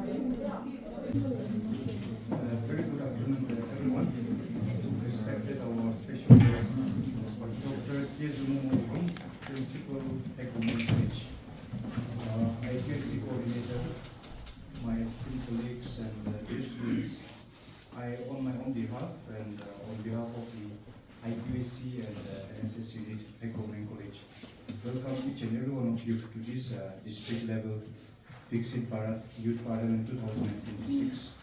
Very good afternoon to everyone. Respected our special guest, Dr. Zumomo, Principal, Phek Govt, IQAC Coordinator, my esteemed colleagues and dear students. I, on my own behalf and on behalf of the IQAC and NSS unit, Phek Govt, welcome each and every one of you to this district level Viksit Bharat Youth Parliament 2026.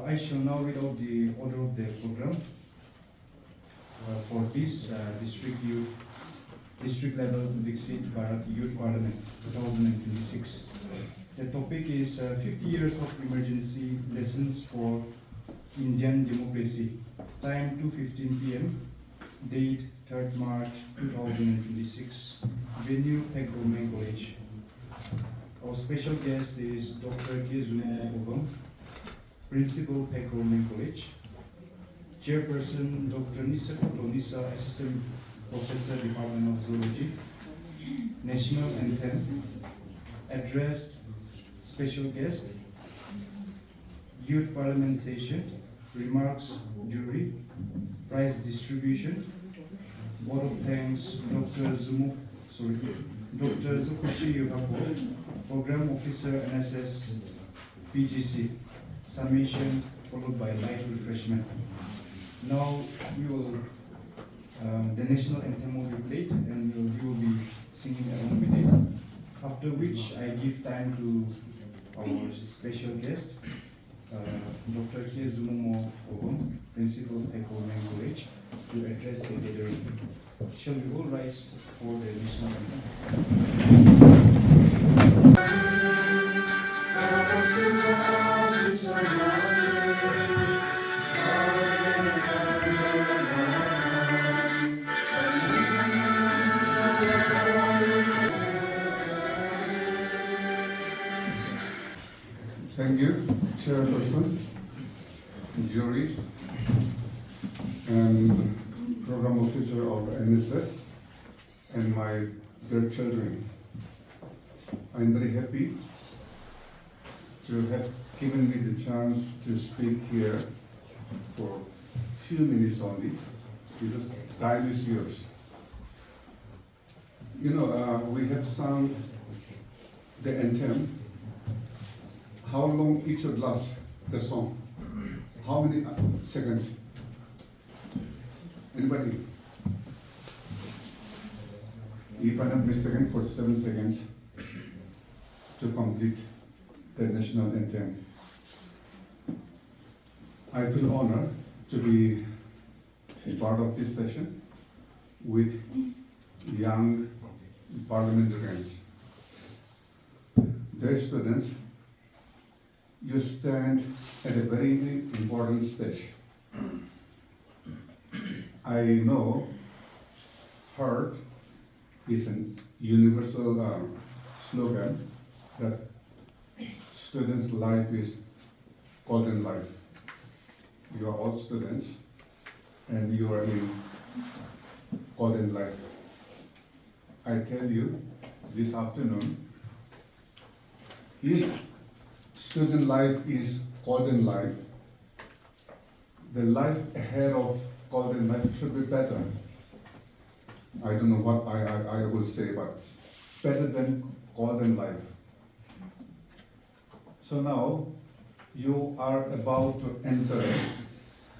I shall now read out the order of the program for this district level Viksit Bharat Youth Parliament 2026. The topic is 50 years of emergency lessons for Indian democracy. Time 2:15 p.m. Date 3rd March 2026. Venue Phek Govt. Our special guest is Dr. Zumomo, Principal, Phek Govt. Chairperson, Dr. Nisekhoto, Nisa, Assistant Professor, Department of Zoology. National Anthem. Addressed special guest. Youth Parliament session. Remarks, jury. Prize distribution. Vote of thanks, Dr. Zhokusheyi Rhakho, Program Officer, NSS, PGC. Summation followed by light refreshment. Now we will, the national anthem will be played and we will be singing along with it. After which I give time to our special guest, Dr. Zumomo, Principal, Phek Govt, to address the gathering. Shall we all rise for the national anthem? Thank you, Chairperson, juries, and Program Officer of NSS, and my dear children. I'm very happy to have given me the chance to speak here for a few minutes only, because time is yours. You know, we have sung the anthem. How long it should last, the song? How many seconds? Anybody? If I'm not mistaken, 47 seconds to complete the national anthem. I feel honored to be a part of this session with young parliamentarians. Dear students, you stand at a very important stage. I know heart is a universal slogan that students' life is golden life. You are all students and you are in golden life. I tell you this afternoon, if student life is golden life, the life ahead of golden life should be better. I don't know what I will say, but better than golden life. So now you are about to enter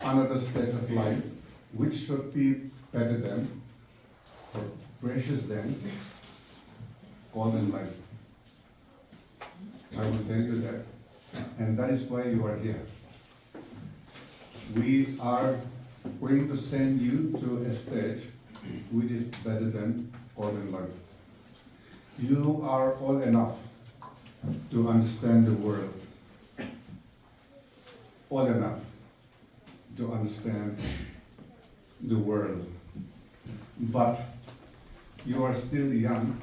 another stage of life which should be better than or precious than golden life. I will tell you that. And that is why you are here. We are going to send you to a stage which is better than golden life. You are all enough to understand the world. All enough to understand the world. But you are still young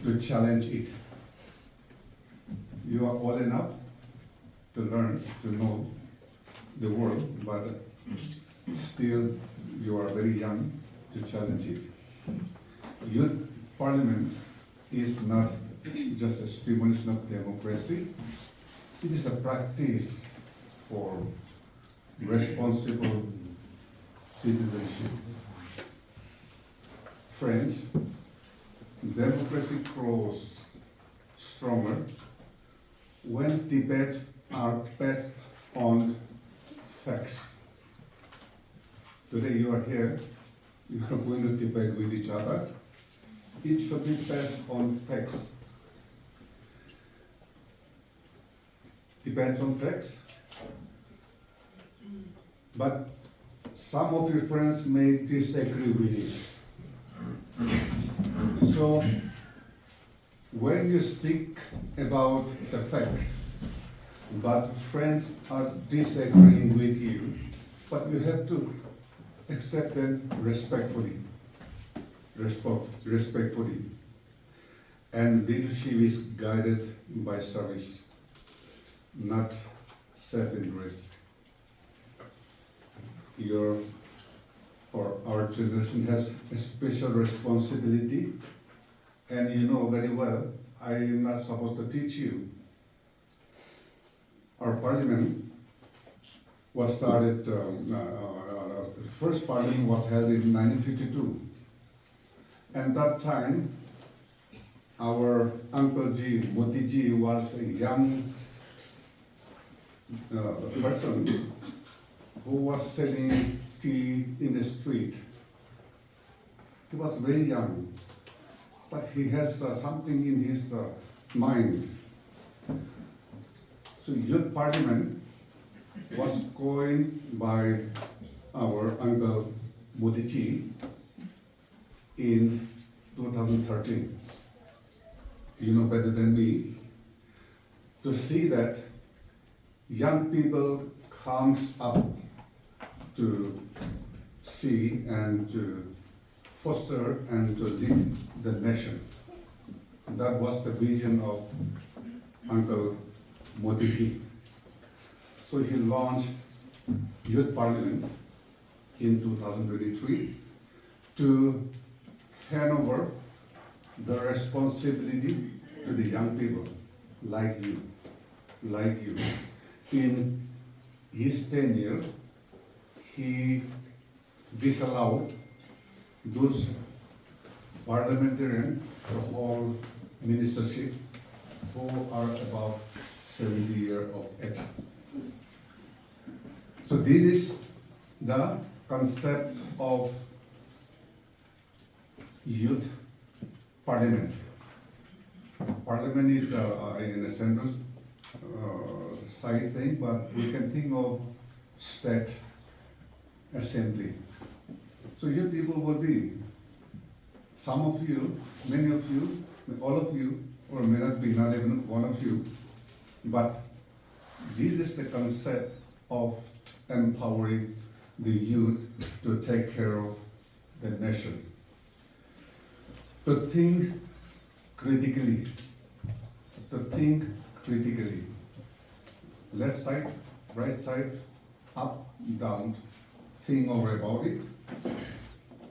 to challenge it. You are all enough to learn, to know the world, but still you are very young to challenge it. Youth Parliament is not just a stimulation of democracy, It is a practice for responsible citizenship. Friends, democracy grows stronger when debates are based on facts. Today you are here, you are going to debate with each other. It should be based on facts. Depends on facts. But some of your friends may disagree with it. So when you speak about the fact, but friends are disagreeing with you, but you have to accept them respectfully. Respectfully. And leadership is guided by service, not self-interest. Our generation has a special responsibility, and you know very well, I am not supposed to teach you. Our parliament was started, first parliament was held in 1952. And that time, our Uncle G, Moti Ji, was a young person who was selling tea in the street. He was very young, but he has something in his mind. So youth parliament was coined by our Uncle Modi in 2013. You know better than me. To see that young people comes up to see and to foster and to lead the nation. That was the vision of Uncle Modi. So he launched Youth Parliament in 2023 to hand over the responsibility to the young people like you. In his tenure, he disallowed those parliamentarians to hold ministership who are about 70 years of age. So this is the concept of youth parliament. Parliament is in a central side thing, but we can think of state assembly. So youth people will be, some of you, many of you, all of you, or may not be, not even one of you, but this is the concept of empowering the youth to take care of the nation. To think critically. Left side, right side, up, down, think over about it,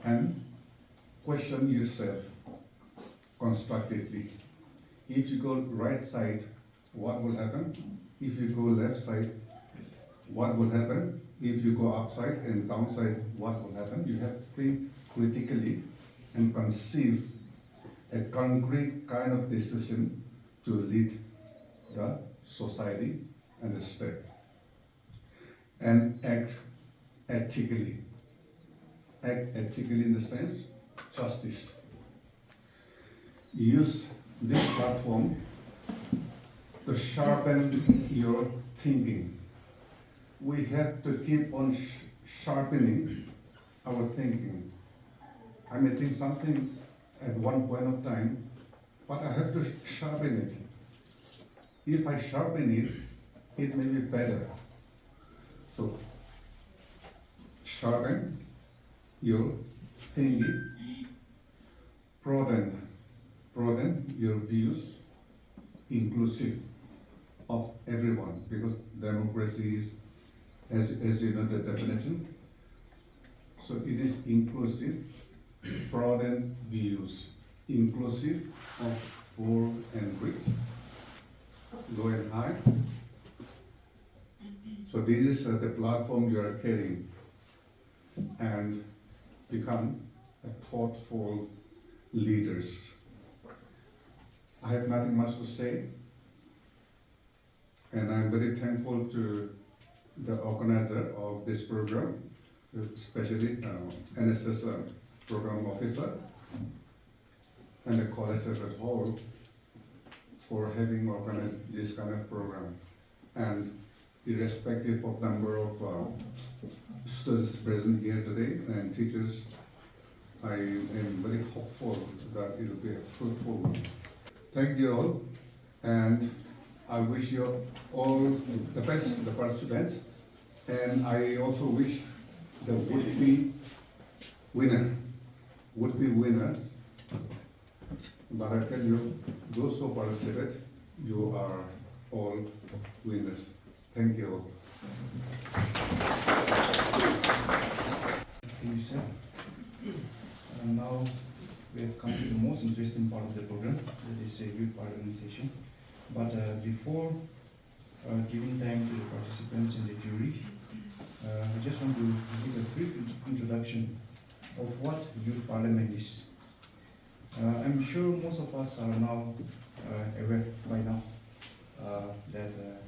and question yourself constructively. If you go right side, what will happen? If you go left side, what will happen? If you go upside and downside, what will happen? You have to think critically and conceive a concrete kind of decision to lead the society and the state. And act ethically. Act ethically in the sense, justice. Use this platform to sharpen your thinking. We have to keep on sharpening our thinking. I may think something at one point of time, but I have to sharpen it. If I sharpen it, it may be better. So, sharpen your thinking, broaden your views, inclusive of everyone, because democracy is, as you know the definition, so it is inclusive, broaden views, inclusive of poor and rich, low and high, So this is the platform you are carrying, and become a thoughtful leaders. I have nothing much to say, and I'm very thankful to the organizer of this program, especially NSS program officer and the college as a whole for having organized this kind of program. And irrespective of number of students present here today and teachers, I am very hopeful that it will be a fruitful one. Thank you all, and I wish you all the best, the participants, and I also wish the would-be winners. But I tell you, those who participate, you are all winners. Thank you all. Thank you, sir. And now we have come to the most interesting part of the program, that is a youth parliament session. But before giving time to the participants and the jury, I just want to give a brief introduction of what youth parliament is. I'm sure most of us are now aware by now that the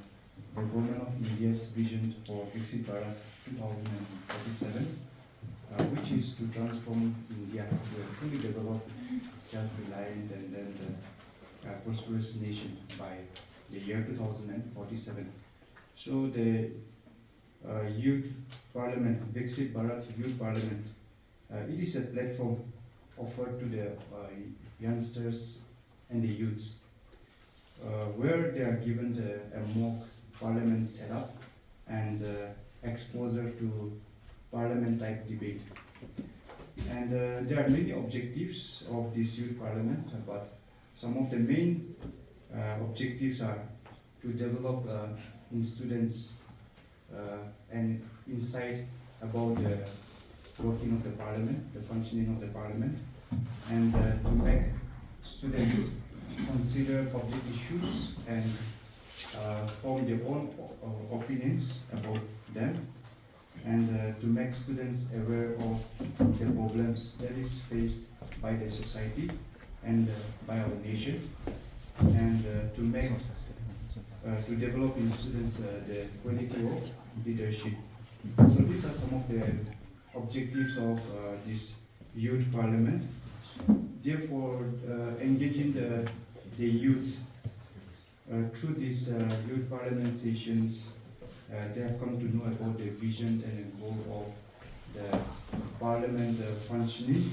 government of India's vision for Viksit Bharat 2047, which is to transform India to a fully developed, self-reliant and then prosperous nation by the year 2047. So the youth parliament, Viksit Bharat Youth Parliament, it is a platform offered to the youngsters and the youths, where they are given a mock parliament setup and exposure to parliament type debate. And there are many objectives of this youth parliament, but some of the main objectives are to develop in students an insight about the working of the parliament, the functioning of the parliament, and to make students consider public issues and form their own opinions about them, and to make students aware of the problems that is faced by the society and by our nation, and to develop in students the quality of leadership. So these are some of the objectives of this youth parliament. Therefore, engaging the youth through these youth parliament sessions, they have come to know about the vision and the goal of the parliament functioning,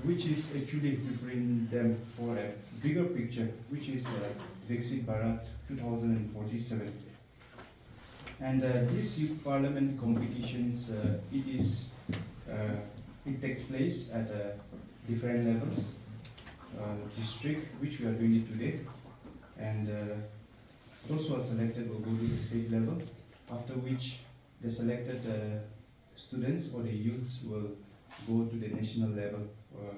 which is actually to bring them for a bigger picture, which is Viksit Bharat 2047. And this youth parliament competitions, it takes place at different levels. District, which we are doing it today, and those who are selected will go to the state level, after which the selected students or the youths will go to the national level,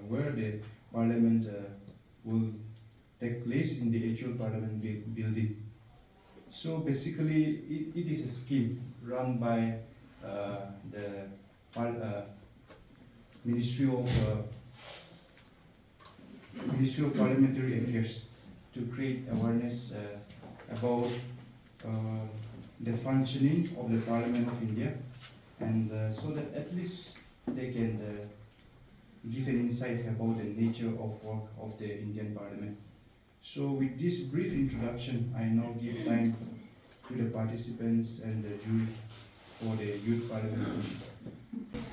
where the parliament will take place in the actual parliament building. So basically, it is a scheme run by the Ministry of Parliamentary Affairs to create awareness about the functioning of the Parliament of India, and so that at least they can give an insight about the nature of work of the Indian Parliament. So with this brief introduction, I now give time to the participants and the jury for the youth parliament session.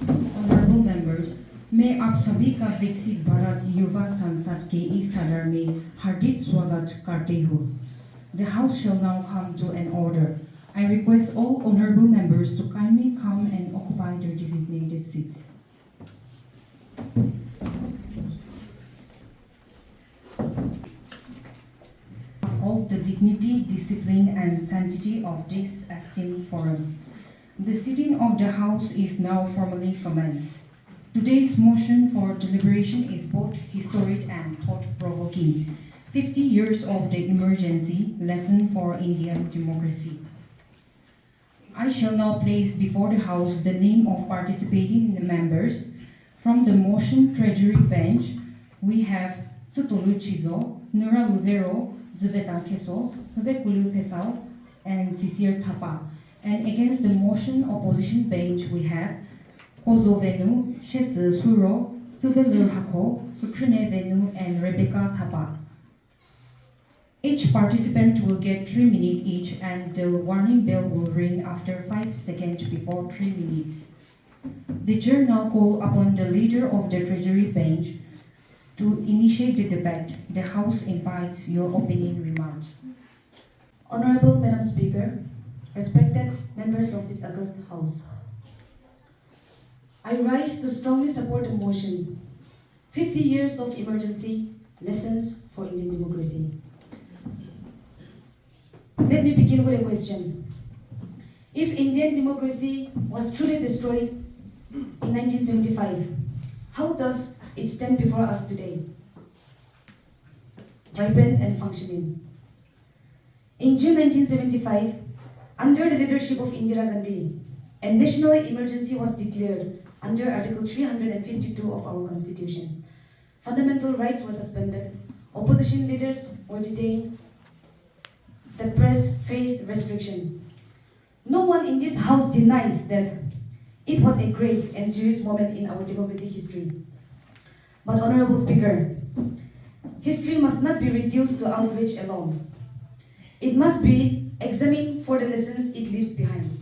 Honorable members, मैं आप सभी का विकसित भारत युवा संसद के इस सदन में हार्दिक स्वागत करती हूँ. The House shall now come to an order. I request all honorable members to kindly come and occupy their designated seats. Uphold the dignity, discipline, and sanctity of this esteemed forum. The sitting of the House is now formally commenced. Today's motion for deliberation is both historic and thought-provoking. 50 years of the emergency, lesson for Indian democracy. I shall now place before the House the name of participating members. From the motion treasury bench, we have Tsutulu Chizo, Nura Luvero, Zubetan Keso, Vekulu Fesao, and Sisir Tapa. And against the motion opposition bench, we have Kozo Venu, Shetze Suro, Zhokusheyi Rhakho, Ukrine Venu, and Rebecca Tapa. Each participant will get 3 minutes each, and the warning bell will ring after 5 seconds before 3 minutes. The chair now call upon the leader of the Treasury bench to initiate the debate. The House invites your opening remarks. Honorable Madam Speaker, respected members of this august House, I rise to strongly support the motion, 50 years of emergency, lessons for Indian democracy. Let me begin with a question. If Indian democracy was truly destroyed in 1975, how does it stand before us today? Vibrant and functioning. In June 1975, under the leadership of Indira Gandhi, a national emergency was declared under Article 352 of our Constitution. Fundamental rights were suspended, opposition leaders were detained, the press faced restriction. No one in this House denies that it was a great and serious moment in our democratic history. But Honorable Speaker, history must not be reduced to outrage alone. It must be examined for the lessons it leaves behind.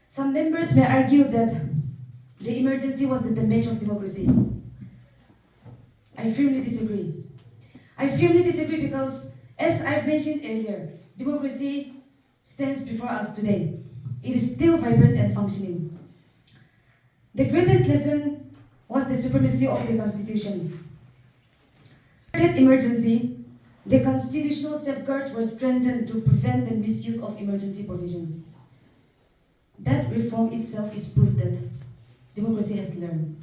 Some members may argue that the emergency was the damage of democracy. I firmly disagree. I firmly disagree because, as I've mentioned earlier, democracy stands before us today. It is still vibrant and functioning. The greatest lesson was the supremacy of the Constitution. In emergency, the constitutional safeguards were strengthened to prevent the misuse of emergency provisions. That reform itself is proof that democracy has learned.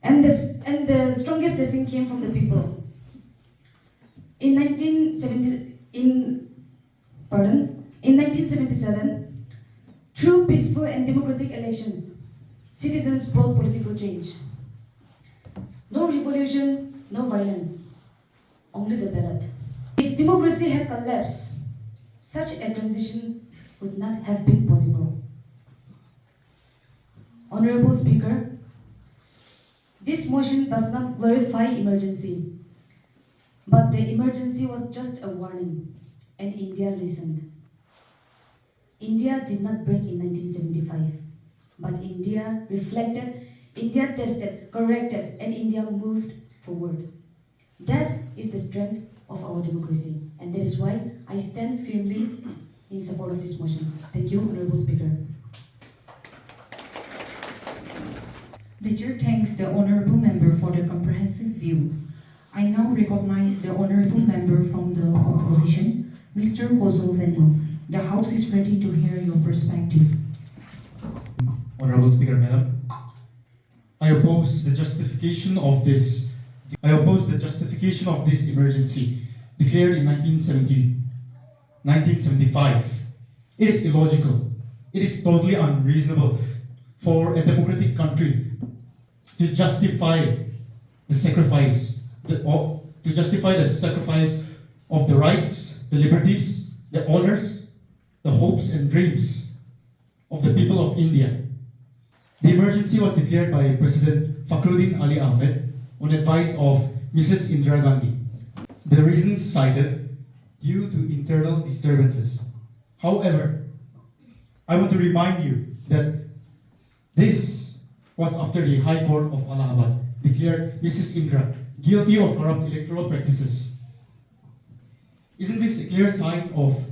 And the strongest lesson came from the people. In 1977, through peaceful and democratic elections, citizens brought political change. No revolution, no violence, only the ballot. If democracy had collapsed, such a transition would not have been possible. Honorable Speaker, this motion does not glorify emergency, but the emergency was just a warning, and India listened. India did not break in 1975, but India reflected, India tested, corrected, and India moved forward. That is the strength of our democracy, and that is why I stand firmly in support of this motion. Thank you, Honorable Speaker. The chair thanks the honorable member for the comprehensive view. I now recognize the honorable member from the opposition, Mr. Kozo Venu. The House is ready to hear your perspective. Honorable Speaker, Madam, I oppose the justification of this emergency declared in 1975. It is illogical. It is totally unreasonable for a democratic country to justify the sacrifice of the rights, the liberties, the honors, the hopes and dreams of the people of India. The emergency was declared by President Fakhruddin Ali Ahmed on advice of Mrs. Indira Gandhi. The reasons cited due to internal disturbances. However, I want to remind you that this was after the High Court of Allahabad declared Mrs. Indira guilty of corrupt electoral practices. Isn't this a clear sign of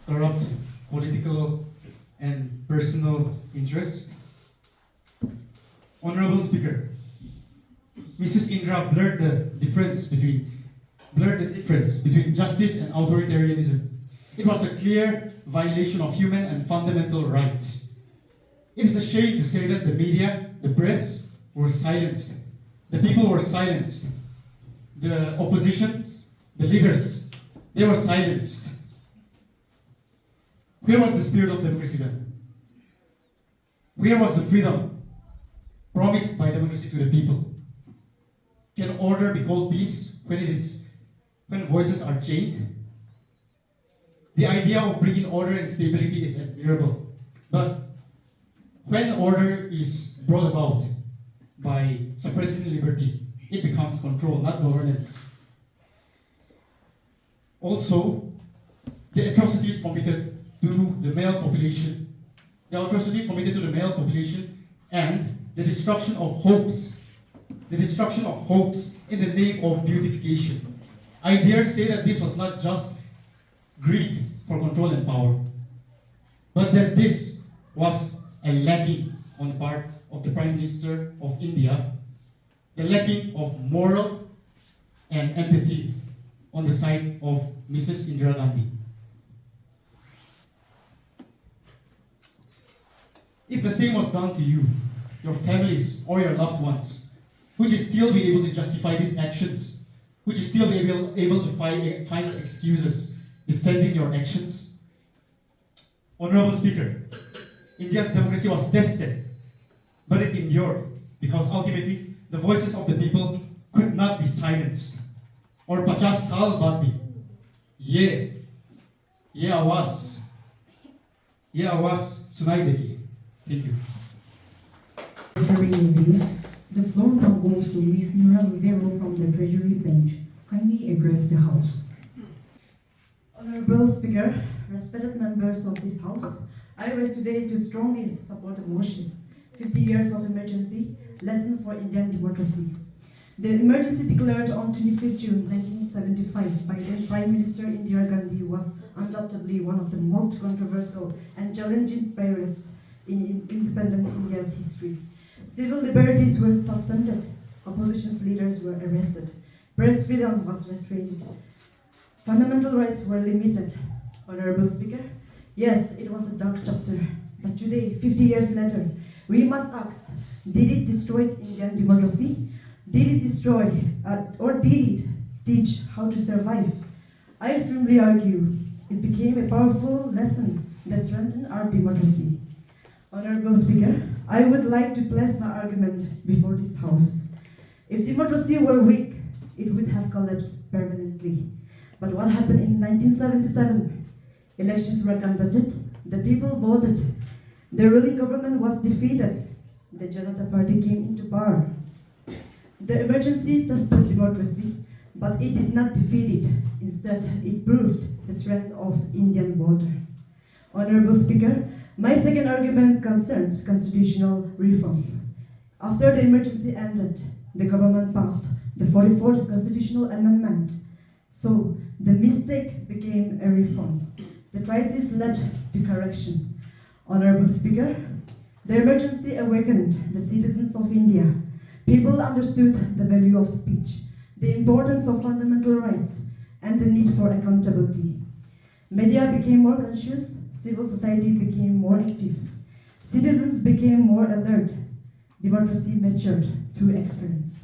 corrupt political and personal interest? Honorable Speaker, Mrs. Indira blurred the difference between justice and authoritarianism. It was a clear violation of human and fundamental rights. It is a shame to say that the media, the press were silenced. The people were silenced. The opposition, the leaders, they were silenced. Where was the spirit of democracy then? Where was the freedom promised by democracy to the people? Can order be called peace when voices are chained? The idea of bringing order and stability is admirable, but when order is brought about by suppressing liberty, it becomes control, not governance. Also, the atrocities committed to the male population, and the destruction of hopes in the name of beautification. I dare say that this was not just greed for control and power, but that this was a lacking on the part of the Prime Minister of India, the lacking of moral and empathy on the side of Mrs. Indira Gandhi. If the same was done to you, your families, or your loved ones, would you still be able to justify these actions? Would you still be able to find excuses defending your actions? Honorable Speaker, India's democracy was tested, but it endured because ultimately the voices of the people could not be silenced. और 50 साल बाद भी ये आवाज सुनाई देती है. Thank you. Treasury review. The floor now goes to Ms. Nura Rivero from the Treasury bench. Kindly address the House. Honorable Speaker, respected members of this House, I rise today to strongly support the motion, 50 years of emergency, lesson for Indian democracy. The emergency declared on 25th June 1975 by then Prime Minister Indira Gandhi was undoubtedly one of the most controversial and challenging periods in independent India's history. Civil liberties were suspended, opposition leaders were arrested, press freedom was restricted, fundamental rights were limited. Honorable Speaker, yes, it was a dark chapter, but today, 50 years later, we must ask, did it destroy Indian democracy? Did it destroy, or did it teach how to survive? I firmly argue it became a powerful lesson that strengthened our democracy. Honorable Speaker, I would like to place my argument before this House. If democracy were weak, it would have collapsed permanently. But what happened in 1977? Elections were conducted, the people voted, the ruling government was defeated, the Janata Party came into power. The emergency tested democracy, but it did not defeat it. Instead, it proved the strength of Indian voter. Honorable Speaker, my second argument concerns constitutional reform. After the emergency ended, the government passed the 44th Constitutional Amendment. So, the mistake became a reform. The crisis led to correction. Honorable Speaker, the emergency awakened the citizens of India. People understood the value of speech, the importance of fundamental rights, and the need for accountability. Media became more conscious, civil society became more active, citizens became more alert, democracy matured through experience.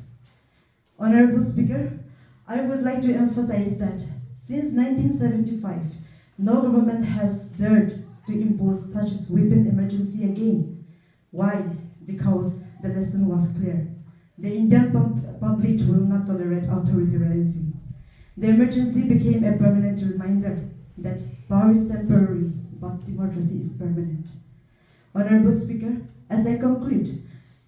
Honorable Speaker, I would like to emphasize that since 1975, no government has dared to impose such a sweeping emergency again. Why? Because the lesson was clear. The Indian public will not tolerate authoritarianism. The emergency became a permanent reminder that power is temporary, but democracy is permanent. Honorable Speaker, as I conclude,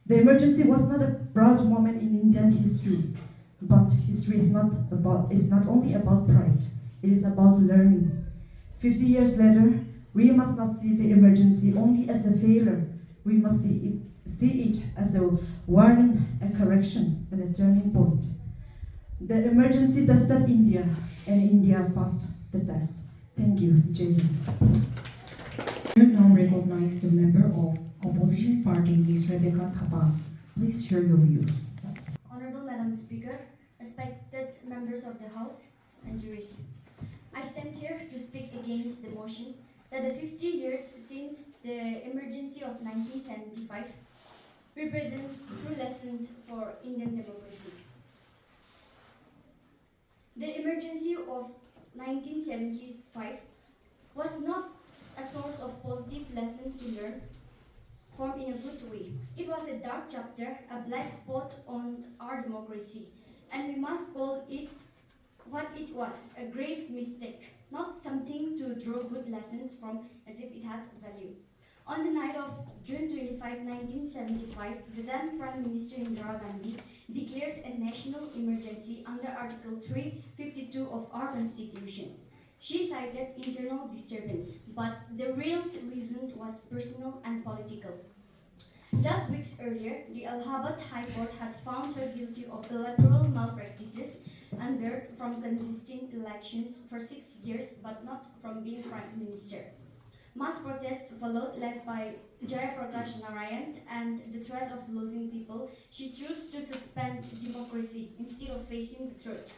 the emergency was not a proud moment in Indian history, but history is not only about pride, it is about learning. 50 years later, we must not see the emergency only as a failure. We must see it as a warning, a correction, and a turning point. The emergency tested India, and India passed the test. Thank you, Jai Hind. I now recognize the member of opposition party, Ms. Rebecca Thapa. Please share your views. Honorable Madam Speaker, respected members of the House and juries, I stand here to speak against the motion that the 50 years since the emergency of 1975 represents true lesson for Indian democracy. The emergency of 1975 was not a source of positive lessons to learn from in a good way. It was a dark chapter, a black spot on our democracy, and we must call it what it was, a grave mistake, not something to draw good lessons from as if it had value. On the night of June 25, 1975, the then Prime Minister Indira Gandhi declared a national emergency under Article 352 of our Constitution. She cited internal disturbance, but the real reason was personal and political. Just weeks earlier, the Allahabad High Court had found her guilty of electoral malpractices and barred from contesting elections for 6 years, but not from being Prime Minister. Mass protests followed, led by Jayaprakash Narayan, and the threat of losing people. She chose to suspend democracy instead of facing the truth.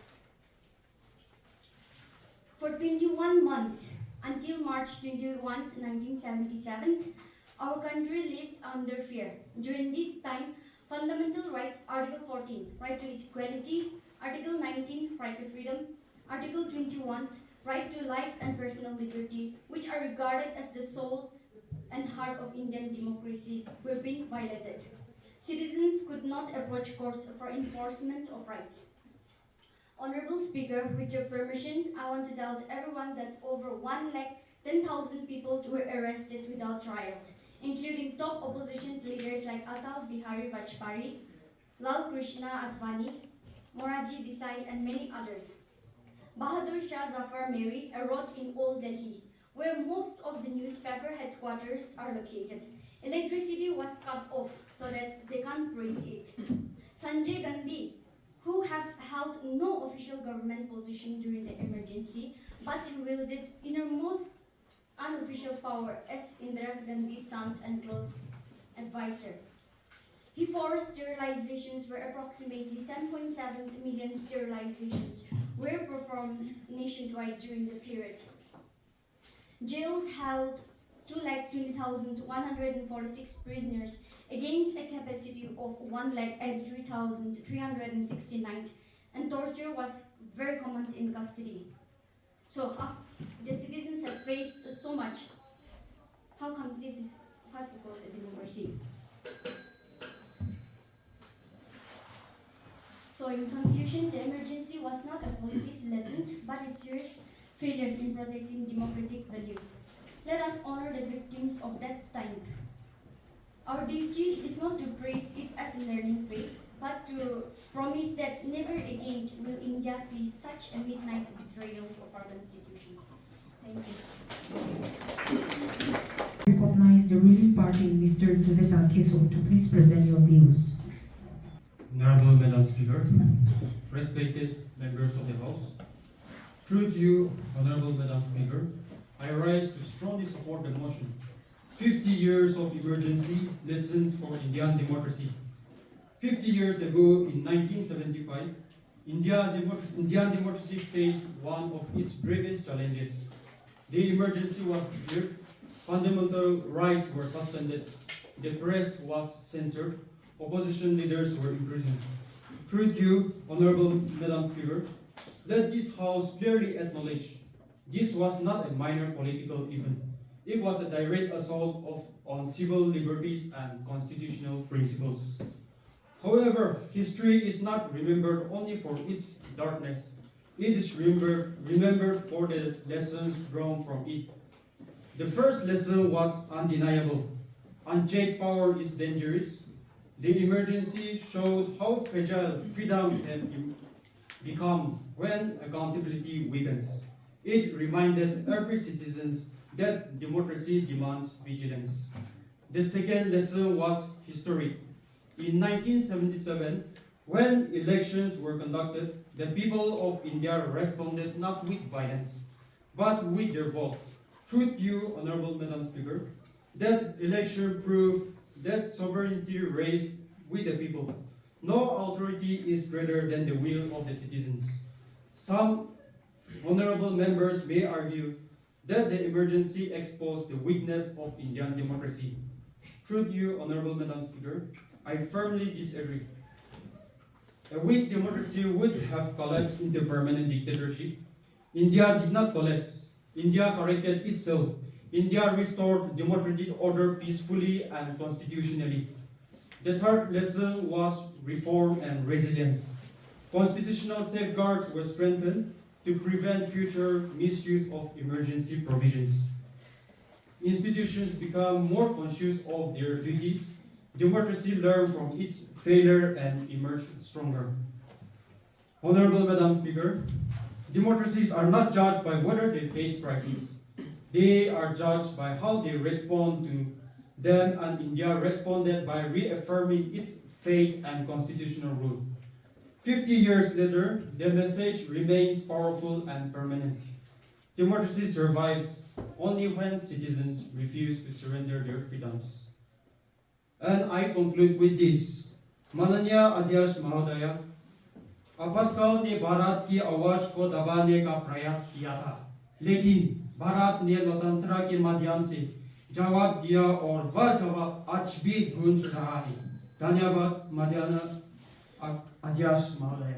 For 21 months, until March 21, 1977, our country lived under fear. During this time, fundamental rights, Article 14, right to equality, Article 19, right to freedom, Article 21, right to life and personal liberty, which are regarded as the soul and heart of Indian democracy, were being violated. Citizens could not approach courts for enforcement of rights. Honorable Speaker, with your permission, I want to tell to everyone that over 110,000 people were arrested without trial, including top opposition leaders like Atal Bihari Vajpayee, Lal Krishna Advani, Morarji Desai, and many others. Bahadur Shah Zafar Meri, a road in Old Delhi, where most of the newspaper headquarters are located. Electricity was cut off so that they can't breathe it. Sanjay Gandhi, who have held no official government position during the emergency, but who wielded innermost unofficial power as Indira Gandhi's son and close advisor. He forced sterilizations, where approximately 10.7 million sterilizations were performed nationwide during the period. Jails held 220,146 prisoners against a capacity of 183,369, and torture was very common in custody. So the citizens have faced so much. How comes this is what we call a democracy? So in conclusion, the emergency was not a positive lesson, but a serious failure in protecting democratic values. Let us honor the victims of that time. Our duty is not to praise it as a learning phase, but to promise that never again will India see such a midnight betrayal of our constitution. Thank you. Recognize the ruling party, Mr. Zhokusheyi, to please present your views. Honorable Madam Speaker, respected members of the House, through you, Honorable Madam Speaker, I rise to strongly support the motion. 50 years of emergency lessons for Indian democracy. 50 years ago, in 1975, Indian democracy faced one of its greatest challenges. The emergency was declared, fundamental rights were suspended, the press was censored, opposition leaders were imprisoned. Through you, Honorable Madam Speaker, let this House clearly acknowledge this was not a minor political event. It was a direct assault on civil liberties and constitutional principles. However, history is not remembered only for its darkness. It is remembered for the lessons drawn from it. The first lesson was undeniable. Unchecked power is dangerous. The emergency showed how fragile freedom can become when accountability weakens. It reminded every citizen that democracy demands vigilance. The second lesson was historic. In 1977, when elections were conducted, the people of India responded not with violence, but with their vote. Through you, Honorable Madam Speaker, that election proved that sovereignty rests with the people. No authority is greater than the will of the citizens. Some honorable members may argue that the emergency exposed the weakness of Indian democracy. Through you, Honorable Madam Speaker, I firmly disagree. A weak democracy would have collapsed into permanent dictatorship. India did not collapse. India corrected itself. India restored democratic order peacefully and constitutionally. The third lesson was reform and resilience. Constitutional safeguards were strengthened to prevent future misuse of emergency provisions. Institutions become more conscious of their duties. Democracy learned from its failure and emerged stronger. Honorable Madam Speaker, democracies are not judged by whether they face crises. They are judged by how they respond to them, and India responded by reaffirming its faith and constitutional rule. 50 years later, the message remains powerful and permanent. Democracy survives only when citizens refuse to surrender their freedoms. And I conclude with this. माननीय अध्यक्ष महोदय, आपातकाल ने भारत की आवाज को दबाने का प्रयास किया था, लेकिन भारत ने लोकतंत्र के माध्यम से जवाब दिया और वह जवाब आज भी गूंज रहा है। धन्यवाद माननीय अध्यक्ष महोदय।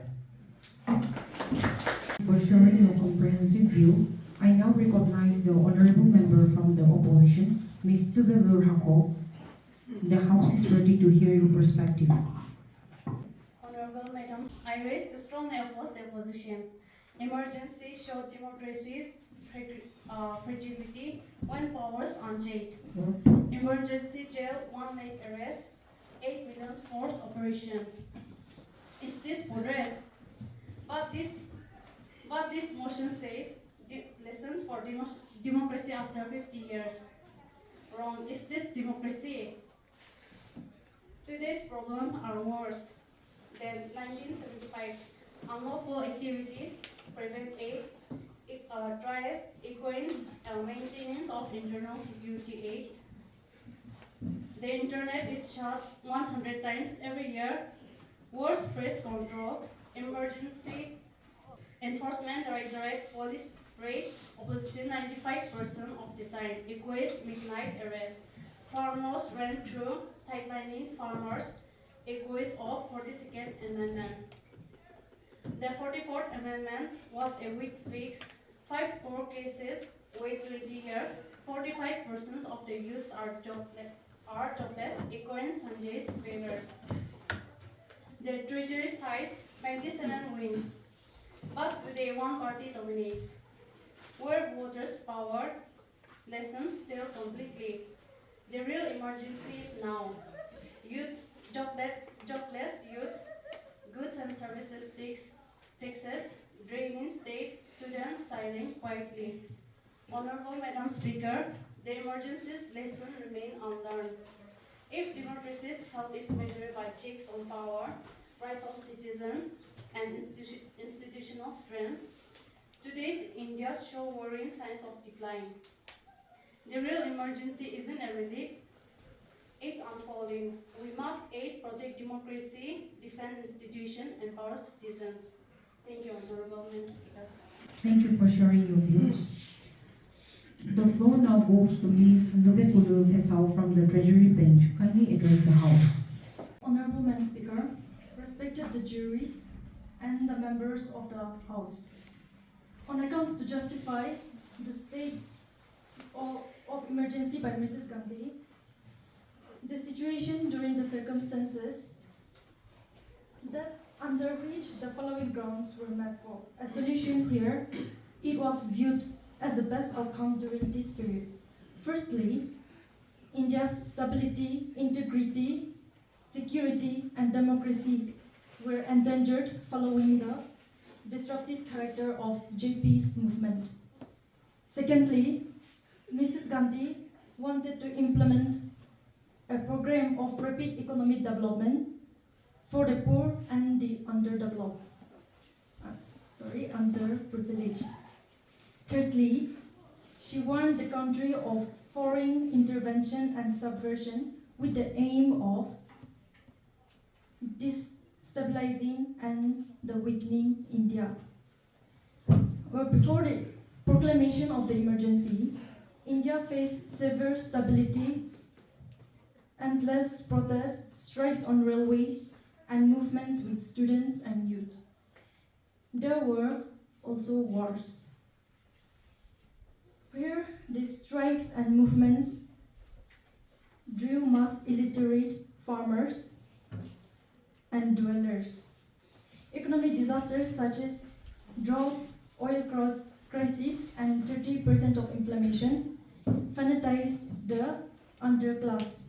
For sharing your comprehensive view, I now recognize the honorable member from the opposition, Ms. Zhokusheyi Rhakho. The House is ready to hear your perspective. Honorable Madam, I raise the strongly oppose the opposition. Emergency showed democracy's fragility when powers unchecked. Emergency jail, one late arrest, 8 million force operation. Is this progress? But this motion says lessons for democracy after 50 years. Wrong. Is this democracy? Today's problems are worse than 1975. Unlawful activities prevent aid, trial, equine, maintenance of internal security aid. The internet is shut 100 times every year. Worse press control, emergency enforcement directorate, police raid, opposition 95% of the time, equates midnight arrest. Farmers ran through, sidelining farmers, equates of 42nd Amendment. The 44th Amendment was a weak fix. 5 court cases, wait 20 years, 45% of the youths are jobless, equating Sanjay's failures. The Treasury cites 97 wins, but today one party dominates. Where voters' power lessons fail completely. The real emergency is now. Youth, jobless youths, goods and services taxes, draining states, students silent quietly. Honorable Madam Speaker, the emergency's lessons remain unlearned. If democracy's health is measured by checks on power, rights of citizens, and institutional strength, today's India shows worrying signs of decline. The real emergency isn't a relief, it's unfolding. We must aid, protect democracy, defend institutions, empower citizens. Thank you, Honorable Madam Speaker. Thank you for sharing your views. The floor now goes to Ms. Nisekhoto from the Treasury Bench. Kindly address the House. Honorable Madam Speaker, respected the juries and the members of the House. On accounts to justify the state of emergency by Mrs. Gandhi, the situation during the circumstances that under which the following grounds were met for a solution here, it was viewed as the best outcome during this period. Firstly, India's stability, integrity, security, and democracy were endangered following the disruptive character of JP's movement. Secondly, Mrs. Gandhi wanted to implement a program of rapid economic development for the poor and the underprivileged. Thirdly, she warned the country of foreign intervention and subversion with the aim of destabilizing and the weakening India. Well, before the proclamation of the emergency, India faced severe stability, endless protests, strikes on railways, and movements with students and youths. There were also wars. where the strikes and movements drew mass illiterate farmers and dwellers. Economic disasters such as droughts, oil crisis, and 30% of inflation fanatized the underclass,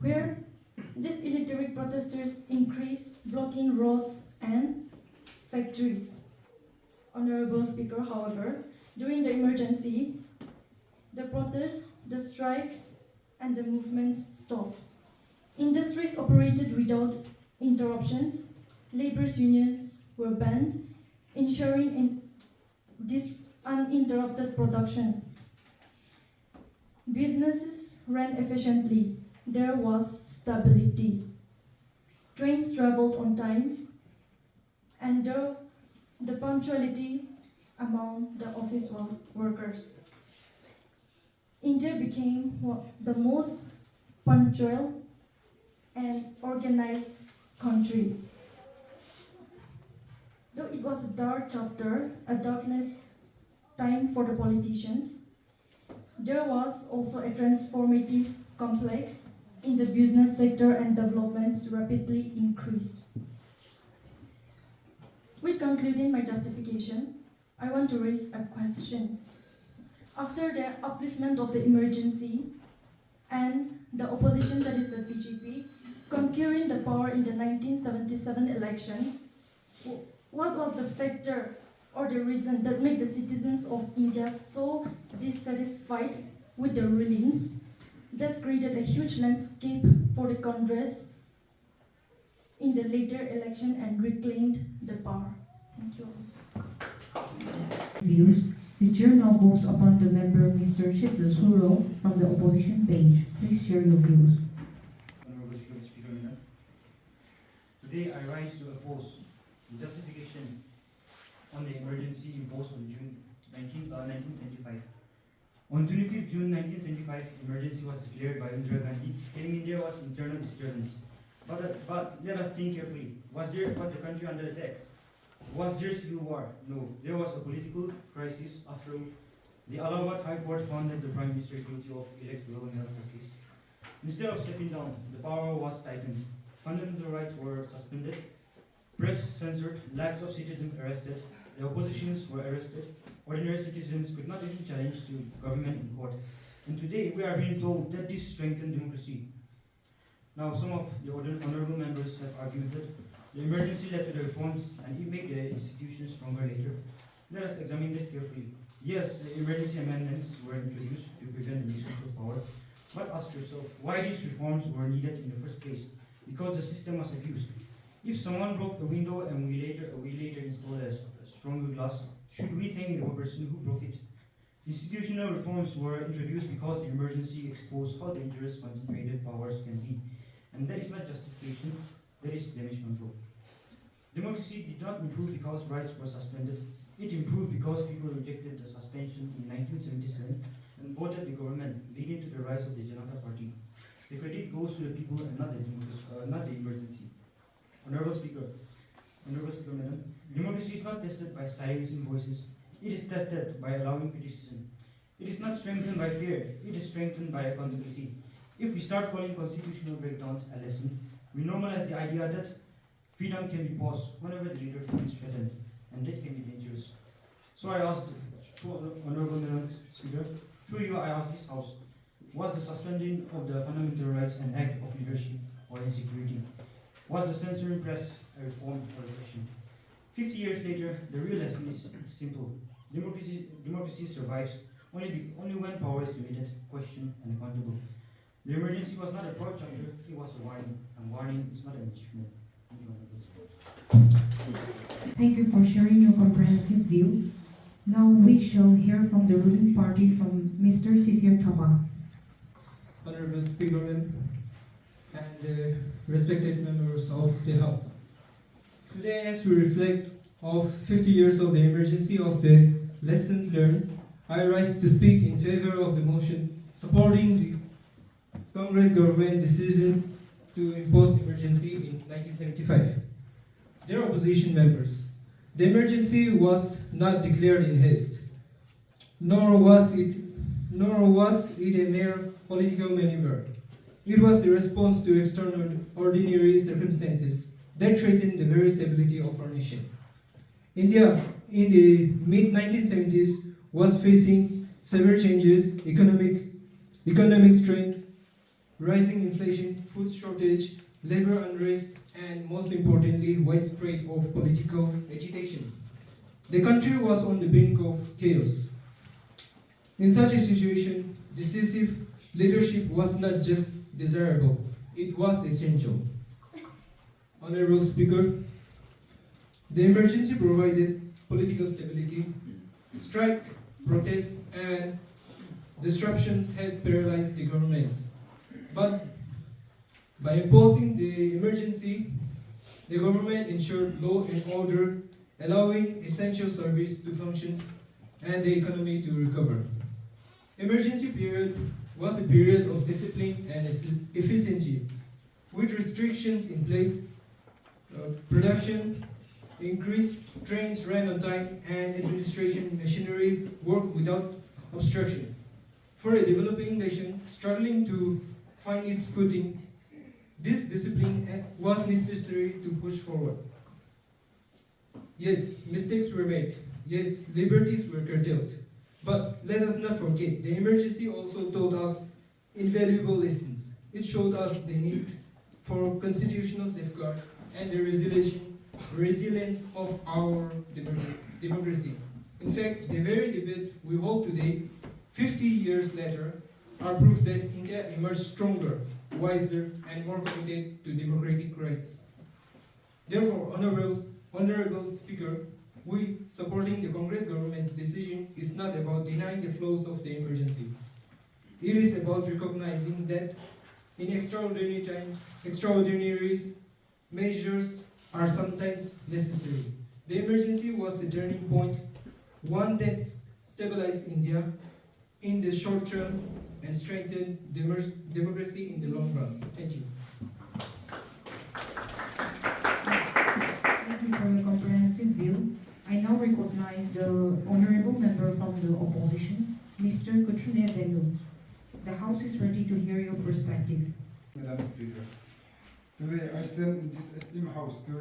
where these illiterate protesters increased blocking roads and factories. Honorable Speaker, however, during the emergency, the protests, the strikes, and the movements stopped. Industries operated without interruptions, labor's unions were banned, ensuring this uninterrupted production. Businesses ran efficiently. There was stability. Trains traveled on time, and the punctuality among the office workers. India became the most punctual and organized country. Though it was a dark chapter, a darkness time for the politicians, there was also a transformative complex in the business sector, and developments rapidly increased. With concluding my justification, I want to raise a question. After the upliftment of the emergency and the opposition, that is the BJP, conquering the power in the 1977 election, what was the factor or the reason that made the citizens of India so dissatisfied with the rulings that created a huge landscape for the Congress in the later election and reclaimed the power? Thank you. Views. The chair now goes upon the member Mr. Shitsuro from the opposition bench. Please share your views. Honorable Speaker, Madam. Today I rise to oppose the justification on the emergency imposed on June 1975. On 25th June 1975, emergency was declared by Indira Gandhi, claiming there was internal disturbance. But let us think carefully. Was the country under attack? Was there civil war? No. There was a political crisis after the Allahabad High Court found that the Prime Minister guilty of electoral malpractice. Instead of stepping down, the power was tightened. Fundamental rights were suspended, press censored, lakhs of citizens arrested, the oppositions were arrested, ordinary citizens could not even challenge the government in court. And today we are being told that this strengthened democracy. Now some of the honorable members have argued that the emergency led to the reforms and it made the institutions stronger later. Let us examine that carefully. Yes, the emergency amendments were introduced to prevent the misuse of power. But ask yourself why these reforms were needed in the first place. Because the system was abused. If someone broke a window and we later installed a stronger glass, should we thank the person who broke it? Institutional reforms were introduced because the emergency exposed how dangerous concentrated powers can be. And that is not justification, that is damage control. Democracy did not improve because rights were suspended. It improved because people rejected the suspension in 1977 and voted the government, leading to the rise of the Janata Party. The credit goes to the people and not the emergency. Honorable Speaker, Madam, democracy is not tested by silencing voices. It is tested by allowing criticism. It is not strengthened by fear. It is strengthened by accountability. If we start calling constitutional breakdowns a lesson, we normalize the idea that freedom can be paused whenever the leader feels threatened, and that can be dangerous. So I asked, Honorable Madam Speaker, through you I ask this House, was the suspending of the fundamental rights an act of leadership or insecurity? Was the censoring press a reform or repression? 50 years later, the real lesson is simple. Democracy survives only when power is limited, questioned, and accountable. The emergency was not a fraud chapter, it was a warning, and warning is not an achievement. Thank you for sharing your comprehensive view. Now we shall hear from the ruling party from Mr. Sisir Thapa. Honorable Speaker and respected members of the House. Today, as we reflect of 50 years of the emergency of the lessons learned, I rise to speak in favor of the motion supporting the Congress government decision to impose emergency in 1975. Dear opposition members, the emergency was not declared in haste. nor was it a mere political maneuver. It was the response to extraordinary circumstances that threatened the very stability of our nation. India, in the mid-1970s, was facing severe changes, economic strains, rising inflation, food shortage, labor unrest, and most importantly, widespread of political agitation. The country was on the brink of chaos. In such a situation, decisive leadership was not just desirable, it was essential. Honorable Speaker, the emergency provided political stability. Strike, protests, and disruptions had paralyzed the governments. But by imposing the emergency, the government ensured law and order, allowing essential service to function and the economy to recover. Emergency period was a period of discipline and efficiency. With restrictions in place, production increased, trains ran on time, and administration machinery worked without obstruction. For a developing nation struggling to find its footing, this discipline was necessary to push forward. Yes, mistakes were made. Yes, liberties were curtailed. But let us not forget, the emergency also taught us invaluable lessons. It showed us the need for constitutional safeguard and the resilience of our democracy. In fact, the very debate we hold today, 50 years later, are proof that India emerged stronger, wiser, and more committed to democratic rights. Therefore, Honorable Speaker, we supporting the Congress government's decision is not about denying the flaws of the emergency. It is about recognizing that in extraordinary times, extraordinary measures are sometimes necessary. The emergency was a turning point, one that stabilized India in the short term and strengthened democracy in the long run. Thank you. Thank you for your comprehensive view. I now recognize the honorable member from the opposition, Mr. Zhokusheyi. The House is ready to hear your perspective. Madam Speaker, today I stand in this esteemed House to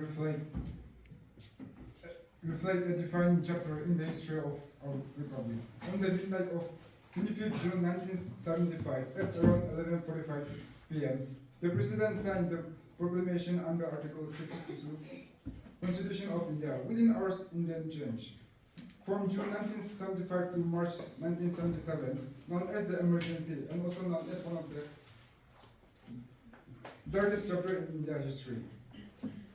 reflect a defining chapter in the history of our Republic. On the midnight of 25th June 1975, at around 11:45 p.m., the President signed the proclamation under Article 352 Constitution of India. Within hours, Indian change. From June 1975 to March 1977, known as the emergency, and also known as one of the darkest chapter in India history.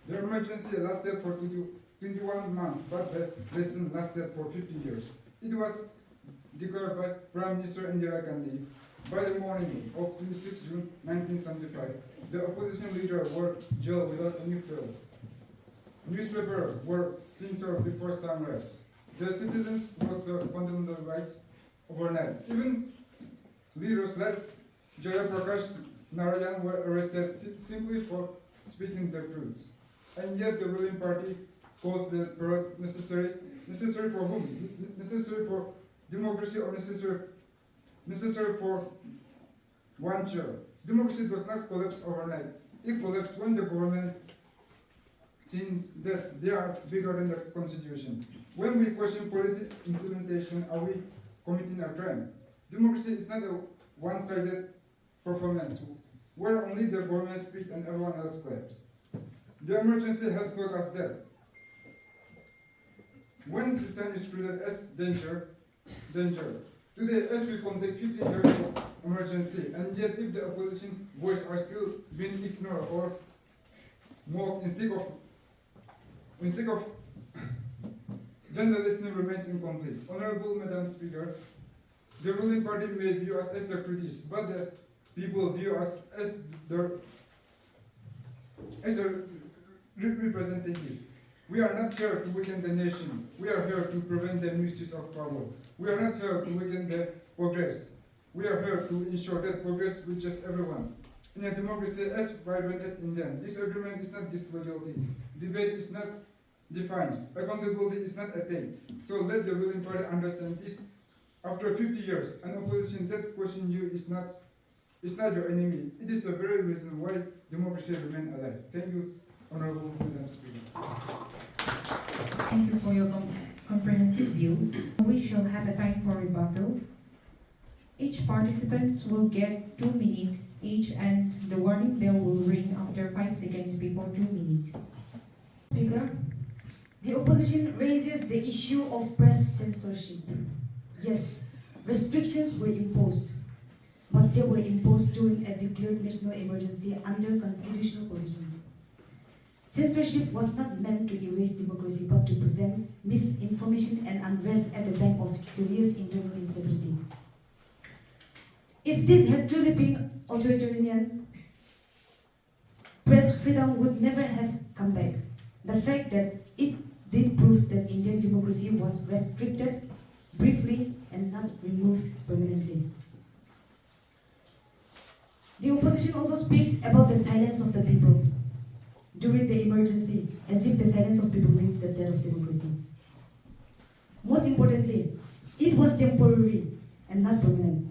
The emergency lasted for 21 months, but the lesson lasted for 50 years. It was declared by Prime Minister Indira Gandhi. By the morning of 26 June 1975, the opposition leaders were jailed without any trials. Newspapers were censored before sunrise. The citizens lost their fundamental rights overnight. Even leaders like Jayaprakash Narayan were arrested simply for speaking the truth. And yet the ruling party calls the parade necessary. Necessary for whom? Necessary for democracy or necessary for one chair? Democracy does not collapse overnight. It collapses when the government thinks that they are bigger than the constitution. When we question policy implementation, are we committing a crime? Democracy is not a one-sided performance where only the government speaks and everyone else claps. The emergency has taught us that when dissent is treated as danger. Today, as we conduct 50 years of emergency, and yet if the opposition voice are still being ignored or mocked instead of then the lesson remains incomplete. Honorable Madam Speaker, the ruling party may view us as the critics, but the people view us as a representative. We are not here to weaken the nation. We are here to prevent the misuse of power. We are not here to weaken the progress. We are here to ensure that progress reaches everyone. In a democracy as vibrant as Indian, disagreement is not disloyalty. Debate is not defiance. Accountability is not attained. So let the ruling party understand this After 50 years, an opposition that question you is not your enemy. It is the very reason why democracy remains alive. Thank you, Honorable Madam Speaker. Thank you for your comprehensive view. We shall have a time for rebuttal. Each participant will get 2 minutes each, and the warning bell will ring after 5 seconds before 2 minutes. Speaker, the opposition raises the issue of press censorship. Yes, restrictions were imposed, but they were imposed during a declared national emergency under constitutional provisions. Censorship was not meant to erase democracy, but to prevent misinformation and unrest at the time of serious internal instability. If this had truly been authoritarian, press freedom would never have come back. The fact that it did proves that Indian democracy was restricted briefly and not removed permanently. The opposition also speaks about the silence of the people during the emergency, as if the silence of people means the death of democracy. Most importantly, it was temporary and not permanent.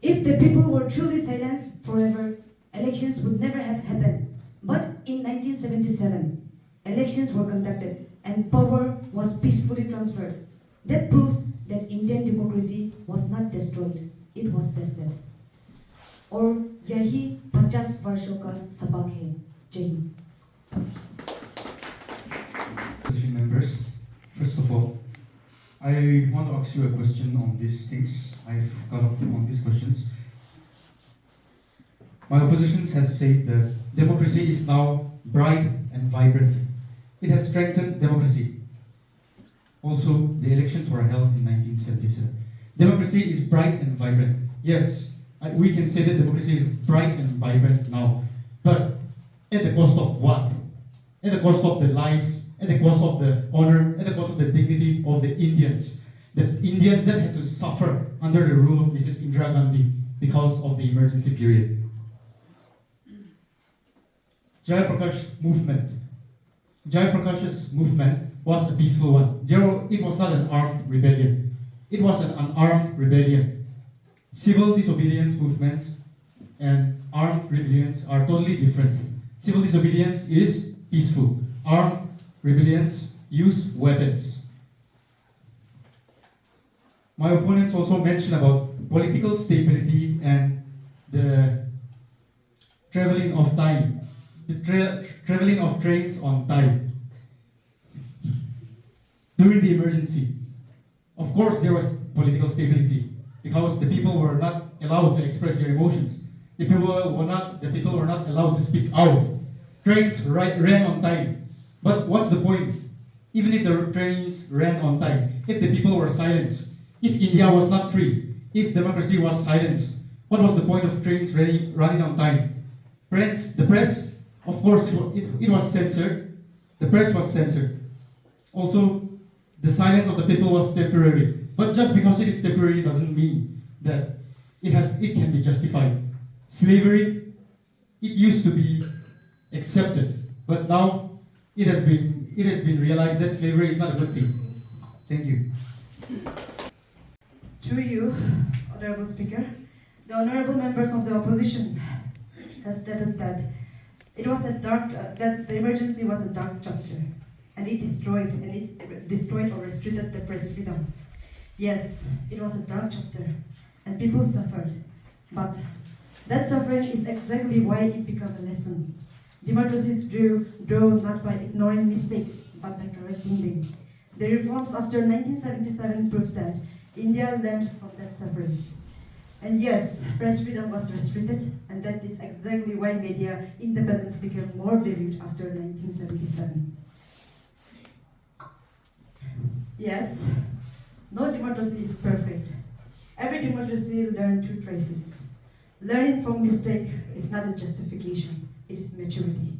If the people were truly silenced forever, elections would never have happened. But in 1977, elections were conducted and power was peacefully transferred. That proves that Indian democracy was not destroyed, it was tested. और यही 50 वर्षों का सबक है. जय Hind. Opposition members, first of all, I want to ask you a question on these things. I've got up on these questions. My opposition has said that democracy is now bright and vibrant. It has strengthened democracy. Also, the elections were held in 1977. Democracy is bright and vibrant. Yes, we can say that democracy is bright and vibrant now. But at the cost of what? At the cost of the lives, at the cost of the honor, at the cost of the dignity of the Indians. The Indians that had to suffer under the rule of Mrs. Indira Gandhi because of the emergency period. Jayaprakash's movement was a peaceful one. It was not an armed rebellion. It was an unarmed rebellion. Civil disobedience movements and armed rebellions are totally different. Civil disobedience is peaceful. Armed rebellions use weapons. My opponents also mentioned about political stability and the traveling of time, traveling of trains on time. During the emergency, of course there was political stability because the people were not allowed to express their emotions. The people were not allowed to speak out. Trains ran on time. But what's the point? Even if the trains ran on time, if the people were silenced, if India was not free, if democracy was silenced, what was the point of trains running on time? The press, of course, it was censored. The press was censored. Also, the silence of the people was temporary. But just because it is temporary doesn't mean that it can be justified. Slavery, it used to be accepted, but now it has been realized that slavery is not a good thing. Thank you. To you, Honorable Speaker, the honorable members of the opposition has stated that that the emergency was a dark chapter, and it destroyed or restricted the press freedom. Yes, it was a dark chapter, and people suffered. But that suffering is exactly why it became a lesson. Democracies grow not by ignoring mistakes, but by correcting them. The reforms after 1977 proved that India learned from that suffering. And yes, press freedom was restricted, and that is exactly why media independence became more valued after 1977. Yes, no democracy is perfect. Every democracy learns two traces. Learning from mistake is not a justification, it is maturity.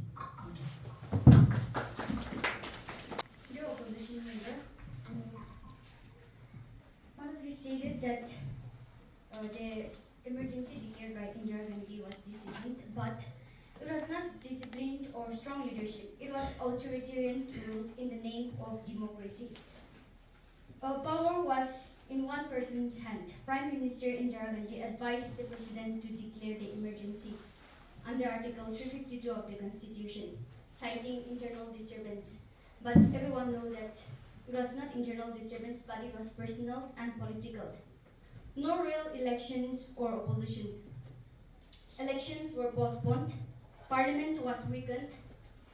Dear opposition member, one of you stated that the emergency declared by Indira Gandhi was disciplined, but it was not disciplined or strong leadership. It was authoritarian rule in the name of democracy. Power was in one person's hand, Prime Minister Indira Gandhi advised the President to declare the emergency under Article 352 of the Constitution, citing internal disturbance. But everyone knows that it was not internal disturbance, but it was personal and political. No real elections or opposition. Elections were postponed, parliament was weakened,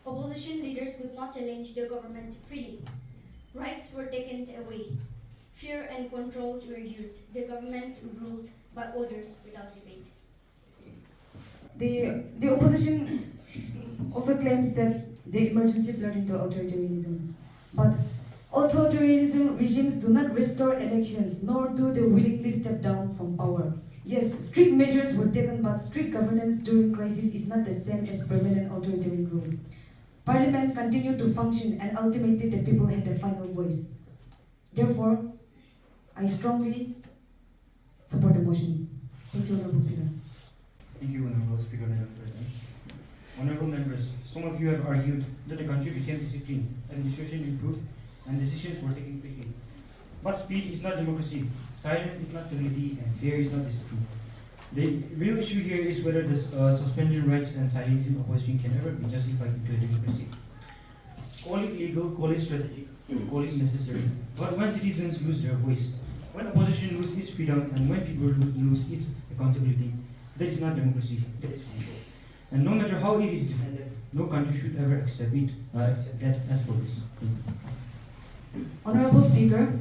opposition leaders could not challenge the government freely. Rights were taken away. Fear and control were used. The government ruled by orders without debate. The opposition also claims that the emergency blurred into authoritarianism. But authoritarianism regimes do not restore elections, nor do they willingly step down from power. Yes, strict measures were taken, but strict governance during crisis is not the same as permanent authoritarian rule. Parliament continued to function, and ultimately the people had the final voice. Therefore, I strongly support the motion. Thank you, Honorable Speaker. Thank you, Honorable Speaker, Madam President. Honorable members, some of you have argued that the country became disciplined, administration improved, and decisions were taken quickly. But speed is not democracy, silence is not stability, and fear is not discipline. The real issue here is whether the suspending rights and silencing opposition can ever be justified into a democracy. Call it legal, call it strategic, call it necessary. But when citizens lose their voice, when opposition loses its freedom, and when people lose its accountability, that is not democracy, that is control. And no matter how it is defended, no country should ever accept that as progress. Honorable Speaker,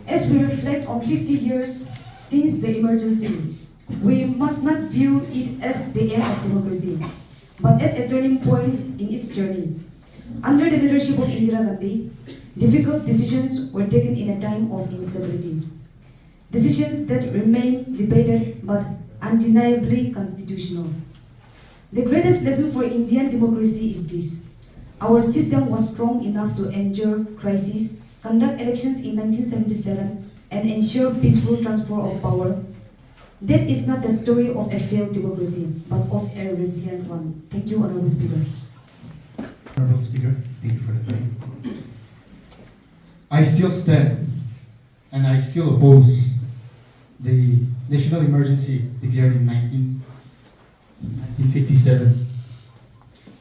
as we reflect on 50 years since the emergency, we must not view it as the end of democracy, but as a turning point in its journey. Under the leadership of Indira Gandhi, difficult decisions were taken in a time of instability. Decisions that remain debated but undeniably constitutional. The greatest lesson for Indian democracy is this. Our system was strong enough to endure crises, conduct elections in 1977, and ensure peaceful transfer of power. That is not the story of a failed democracy, but of a resilient one. Thank you, Honorable Speaker. Honorable Speaker, thank you for the time. I still stand and I still oppose the national emergency declared in 1957.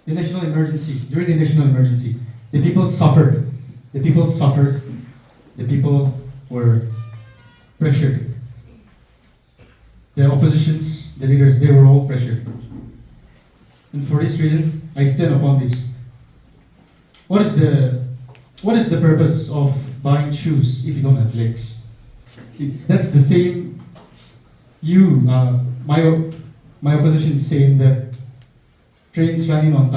The national emergency, during the national emergency, the people suffered. The people suffered. The people were pressured. The oppositions, the leaders, they were all pressured. And for this reason, I stand upon this. What is the purpose of buying shoes if you don't have legs? See, that's the same. My opposition is saying that trains started running on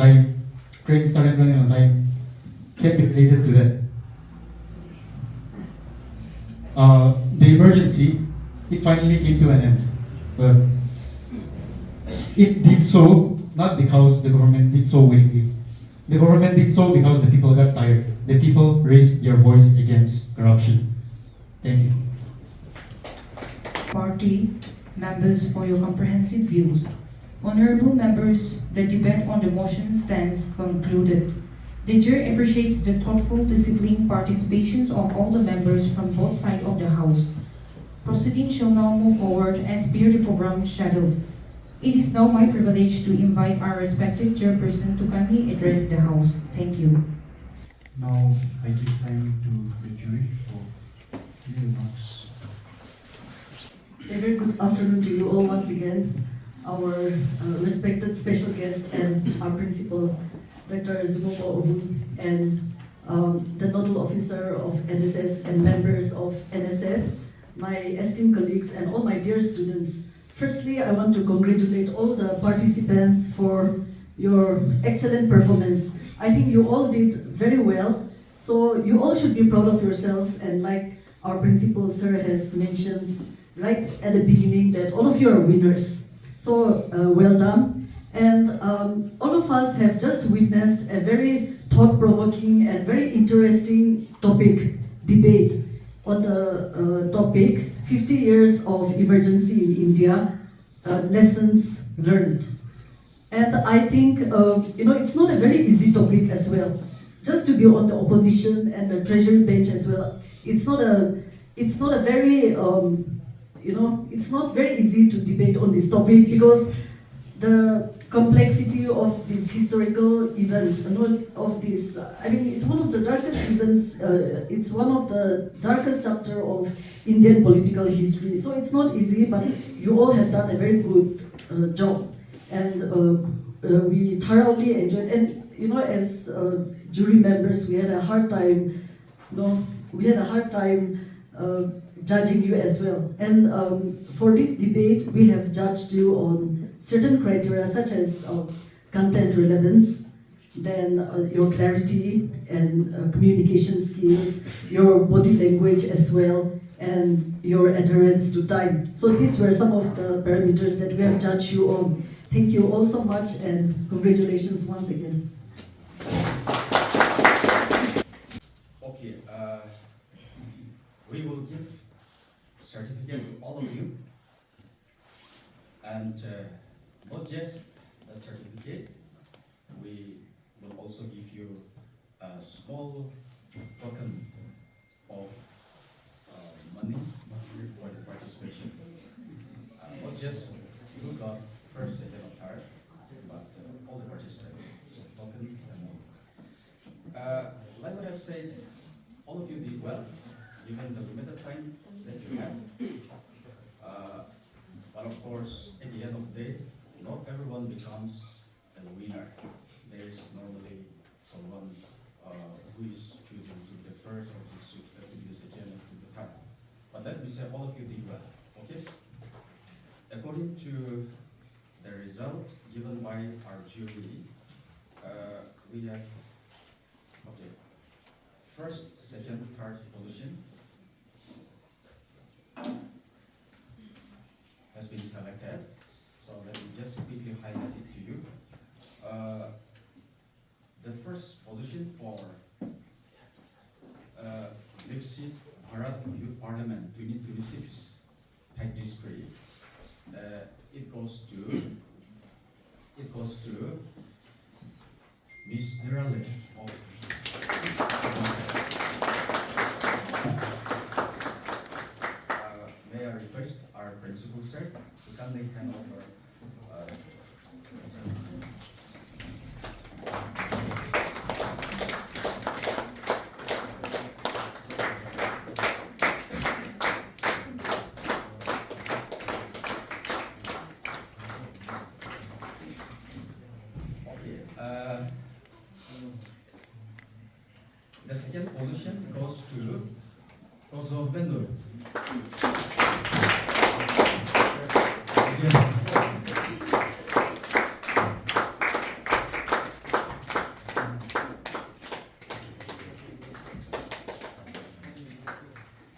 time can be related to that. The emergency, it finally came to an end. But it did so not because the government did so willingly. The government did so because the people got tired. The people raised their voice against corruption. Thank you. Party members for your comprehensive views. Honorable members, the debate on the motion stands concluded. The chair appreciates the thoughtful, disciplined participations of all the members from both sides of the House. Proceedings shall now move forward as per the program scheduled. It is now my privilege to invite our respected chairperson to kindly address the House. Thank you. Now I give time to the jury for remarks. A very good afternoon to you all once again, our respected special guest and our principal, Dr. Zumomo Ovung, and the nodal officer of NSS and members of NSS, my esteemed colleagues and all my dear students. Firstly, I want to congratulate all the participants for your excellent performance. I think you all did very well, so you all should be proud of yourselves, and like our principal sir has mentioned right at the beginning that all of you are winners. So well done. And all of us have just witnessed a very thought-provoking and very interesting debate on the topic 50 years of emergency in India, lessons learned. And I think, it's not a very easy topic as well. Just to be on the opposition and the treasury bench as well, it's not a it's not a very, it's not very easy to debate on this topic because the complexity of this historical event, of this, it's one of the darkest events, it's one of the darkest chapter of Indian political history. So it's not easy, but you all have done a very good job. And we thoroughly enjoyed, and as jury members, we had a hard time, judging you as well. And for this debate, we have judged you on certain criteria such as content relevance, then your clarity and communication skills, your body language as well, and your adherence to time. So these were some of the parameters that we have judged you on. Thank you all so much, and congratulations once again. Okay, we will give certificate to all of you, and not just a certificate, we will also give you a small token of money for the participation. Not just you got first, second, or third, but all the participants. So token and more. Like what I've said, all of you did well, given the limited time that you have. But of course, at the end of the day, not everyone becomes a winner. There is normally someone who is choosing to be the first or to be the second or to be the third. But let me say, all of you did well, okay? According to the result given by our jury, we have, okay, first, second, third position has been selected. So let me just quickly highlight it to you. The first position for Viksit Bharat Youth Parliament 2026 Phek District, it goes to Miss Nirale of may I request our principal sir to kindly hand over the second position goes to Kosovo.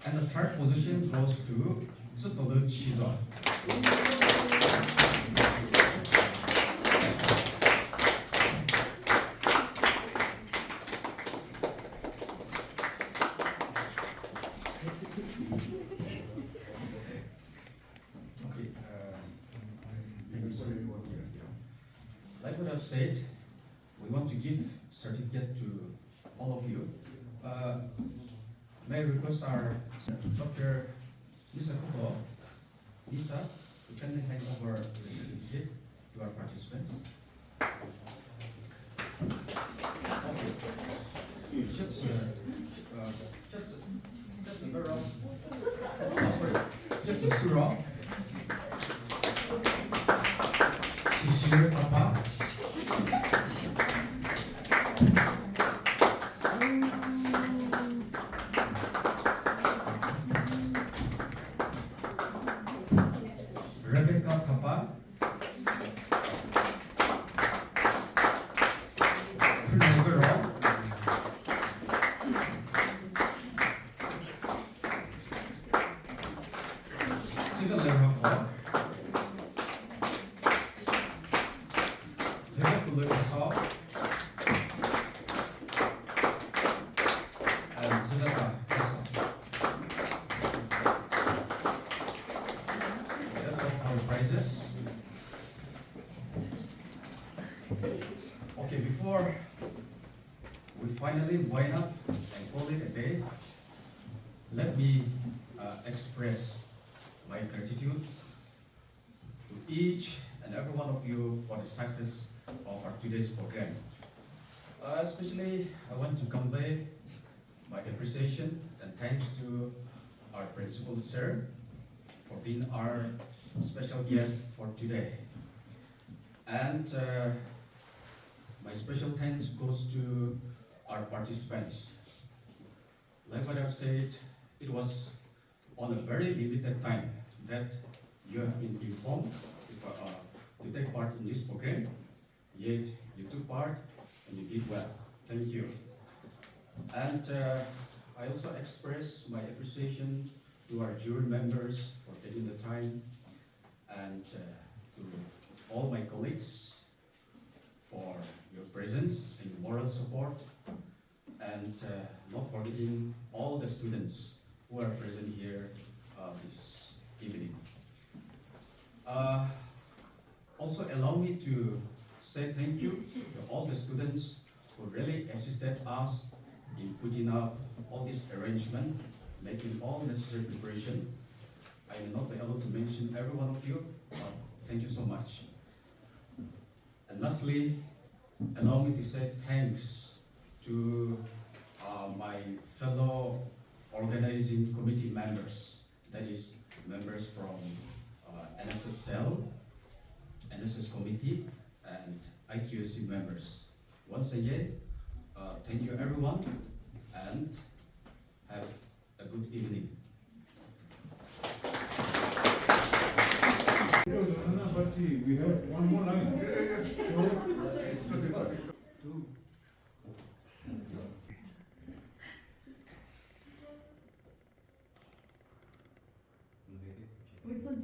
And the third position goes to Zoology. Like what I've said, we want to give certificate to all of you. May I request our Dr. Nisekhoto, Nisa, to kindly hand over the certificate to our participants. Okay. Just a very just a surah. Shishir Papa. Rebecca Papa. Nagaro. Civil Rhakho. Okay, before we finally wind up and call it a day, let me express my gratitude to each and every one of you for the success of our today's program. Especially, I want to convey my appreciation and thanks to our principal sir for being our special guest for today. And my special thanks goes to our participants. Like what I've said, it was on a very limited time that you have been informed to take part in this program, yet you took part and you did well. Thank you. And I also express my appreciation to our jury members for taking the time, and to all my colleagues for your presence and moral support, and not forgetting all the students who are present here this evening. Also allow me to say thank you to all the students who really assisted us in putting up all this arrangement, making all necessary preparation. I will not be able to mention every one of you, but thank you so much. And lastly, allow me to say thanks to my fellow organizing committee members, that is members from NSS Cell, NSS Committee, and IQSC members. Once again, thank you everyone, and have a good evening. We have one more line. With some